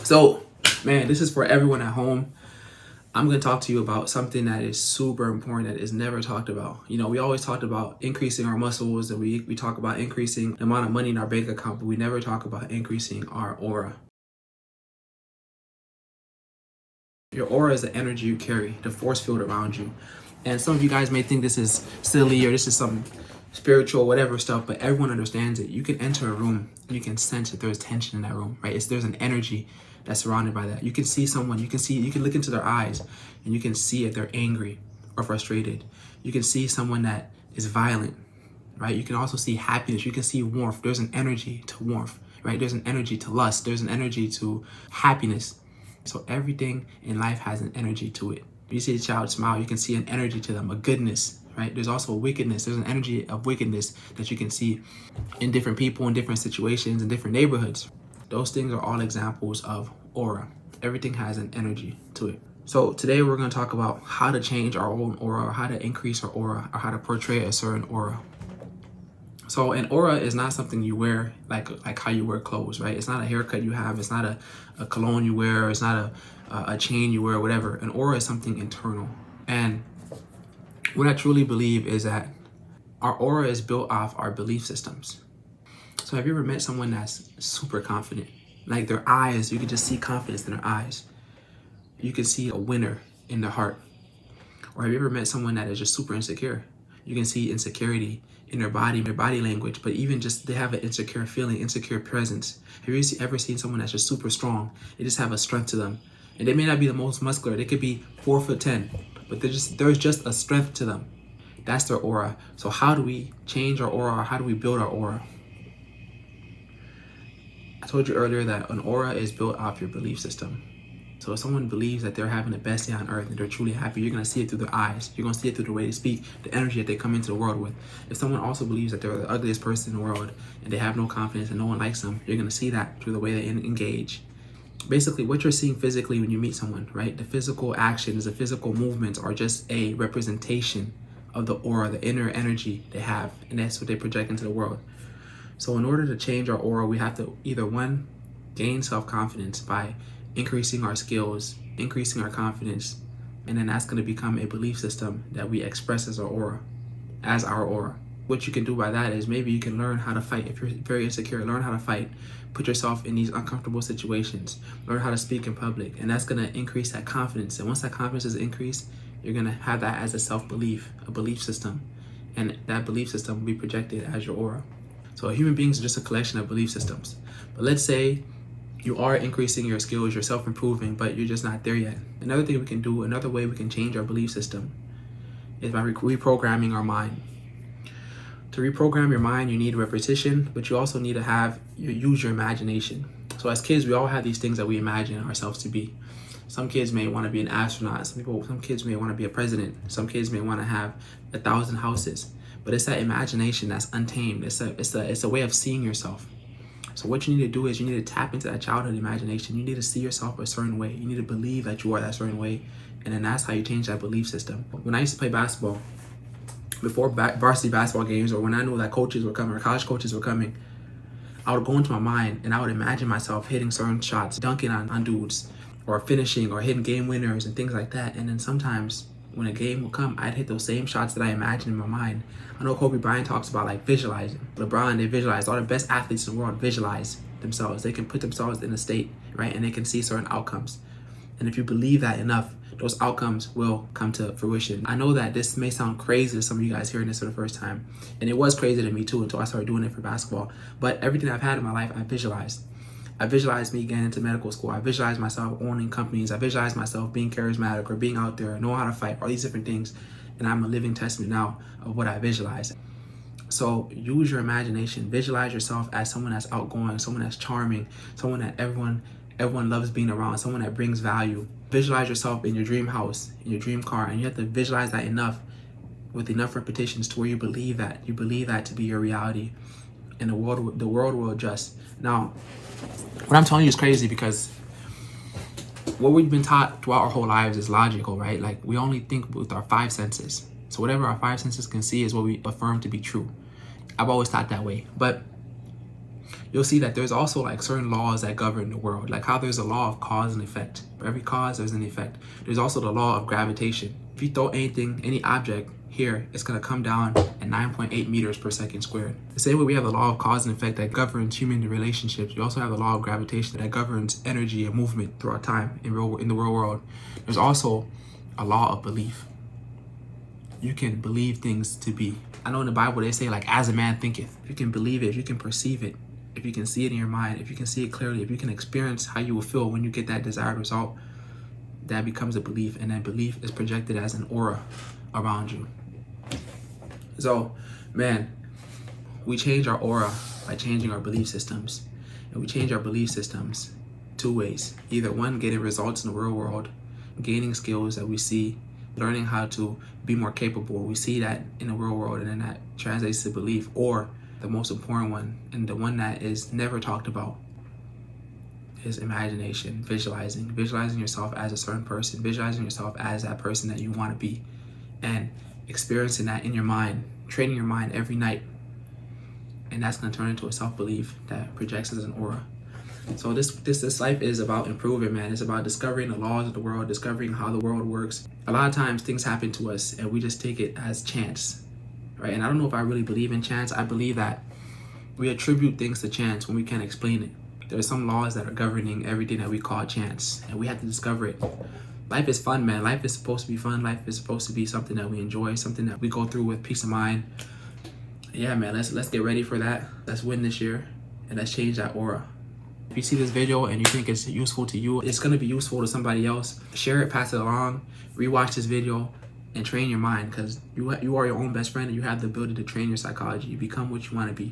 So, man, this is for everyone at home. I'm going to talk to you about something that is super important that is never talked about. You know, we always talked about increasing our muscles, and we talk about increasing the amount of money in our bank account, but we never talk about increasing our aura. Your aura is the energy you carry, the force field around you. And some of you guys may think this is silly or this is some spiritual whatever stuff, but everyone understands it. You can enter a room and you can sense that there's tension in that room, right? There's an energy that's surrounded by that. You can see someone, you can look into their eyes and you can see if they're angry or frustrated. You can see someone that is violent, right? You can also see happiness. You can see warmth. There's an energy to warmth, right? There's an energy to lust. There's an energy to happiness. So everything in life has an energy to it. You see a child smile, you can see an energy to them, a goodness, right? There's also a wickedness. There's an energy of wickedness that you can see in different people, in different situations, in different neighborhoods. Those things are all examples of aura. Everything has an energy to it. So today we're going to talk about how to change our own aura, or how to increase our aura, or how to portray a certain aura. So an aura is not something you wear like how you wear clothes, right? It's not a haircut you have. It's not a cologne you wear. It's not a chain you wear, whatever. An aura is something internal. And what I truly believe is that our aura is built off our belief systems. So have you ever met someone that's super confident? Like their eyes, you can just see confidence in their eyes. You can see a winner in their heart. Or have you ever met someone that is just super insecure? You can see insecurity in their body language, but even just they have an insecure feeling, insecure presence. Have you ever seen someone that's just super strong? They just have a strength to them. And they may not be the most muscular. They could be 4'10", but there's just a strength to them. That's their aura. So how do we change our aura, or how do we build our aura? I told you earlier that an aura is built off your belief system. So if someone believes that they're having the best day on earth and they're truly happy, you're going to see it through their eyes. You're going to see it through the way they speak, the energy that they come into the world with. If someone also believes that they're the ugliest person in the world and they have no confidence and no one likes them, you're going to see that through the way they engage. Basically, what you're seeing physically when you meet someone, right? The physical actions, the physical movements are just a representation of the aura, the inner energy they have, and that's what they project into the world. So in order to change our aura, we have to either one, gain self-confidence by increasing our skills, increasing our confidence, and then that's going to become a belief system that we express as our aura. What you can do by that is maybe you can learn how to fight. If you're very insecure, learn how to fight. Put yourself in these uncomfortable situations. Learn how to speak in public, and that's going to increase that confidence. And once that confidence is increased, you're going to have that as a self-belief, a belief system, and that belief system will be projected as your aura. So human beings are just a collection of belief systems. But let's say you are increasing your skills, you're self-improving, but you're just not there yet. Another thing we can do, another way we can change our belief system is by reprogramming our mind. To reprogram your mind, you need repetition, but you also need to use your imagination. So as kids, we all have these things that we imagine ourselves to be. Some kids may want to be an astronaut. Some kids may want to be a president. Some kids may want to have 1,000 houses. But it's that imagination that's untamed. It's a way of seeing yourself. So what you need to do is you need to tap into that childhood imagination. You need to see yourself a certain way. You need to believe that you are that certain way. And then that's how you change that belief system. When I used to play basketball, before varsity basketball games, or when I knew that coaches were coming or college coaches were coming, I would go into my mind and I would imagine myself hitting certain shots, dunking on dudes, or finishing or hitting game winners and things like that. And then sometimes when a game will come, I'd hit those same shots that I imagined in my mind. I know Kobe Bryant talks about like visualizing. LeBron, they visualize. All the best athletes in the world visualize themselves. They can put themselves in a state, right? And they can see certain outcomes. And if you believe that enough, those outcomes will come to fruition. I know that this may sound crazy to some of you guys hearing this for the first time. And it was crazy to me too until I started doing it for basketball. But everything I've had in my life, I visualized. I visualized me getting into medical school. I visualized myself owning companies. I visualized myself being charismatic or being out there, knowing how to fight, all these different things. And I'm a living testament now of what I visualized. So use your imagination. Visualize yourself as someone that's outgoing, someone that's charming, someone that everyone loves being around, someone that brings value. Visualize yourself in your dream house, in your dream car, and you have to visualize that with enough repetitions to where you believe that to be your reality, and the world will adjust. Now, what I'm telling you is crazy because what we've been taught throughout our whole lives is logical, right? Like we only think with our 5 senses. So whatever our 5 senses can see is what we affirm to be true. I've always thought that way. But you'll see that there's also like certain laws that govern the world, like how there's a law of cause and effect. For every cause, there's an effect. There's also the law of gravitation. If you throw anything, any object here, it's gonna come down at 9.8 meters per second squared. The same way we have the law of cause and effect that governs human relationships, we also have the law of gravitation that governs energy and movement throughout time in the real world. There's also a law of belief. You can believe things to be. I know in the Bible they say like, as a man thinketh. If you can believe it, if you can perceive it, if you can see it in your mind, if you can see it clearly, if you can experience how you will feel when you get that desired result, that becomes a belief, and that belief is projected as an aura around you. So, man, we change our aura by changing our belief systems. And we change our belief systems two ways. Either one, getting results in the real world, gaining skills that we see, learning how to be more capable. We see that in the real world, and then that translates to belief. Or the most important one, and the one that is never talked about, is imagination, visualizing yourself as a certain person, visualizing yourself as that person that you want to be, and experiencing that in your mind, training your mind every night. And that's going to turn into a self-belief that projects as an aura. So this life is about improving, man. It's about discovering the laws of the world, discovering how the world works. A lot of times things happen to us and we just take it as chance, right? And I don't know if I really believe in chance. I believe that we attribute things to chance when we can't explain it. There's some laws that are governing everything that we call chance, and we have to discover it. Life is fun, man. Life is supposed to be fun. Life is supposed to be something that we enjoy, something that we go through with peace of mind. Yeah, man, let's get ready for that. Let's win this year, and let's change that aura. If you see this video and you think it's useful to you, it's gonna be useful to somebody else, share it, pass it along, rewatch this video, and train your mind, because you are your own best friend, and you have the ability to train your psychology. You become what you want to be.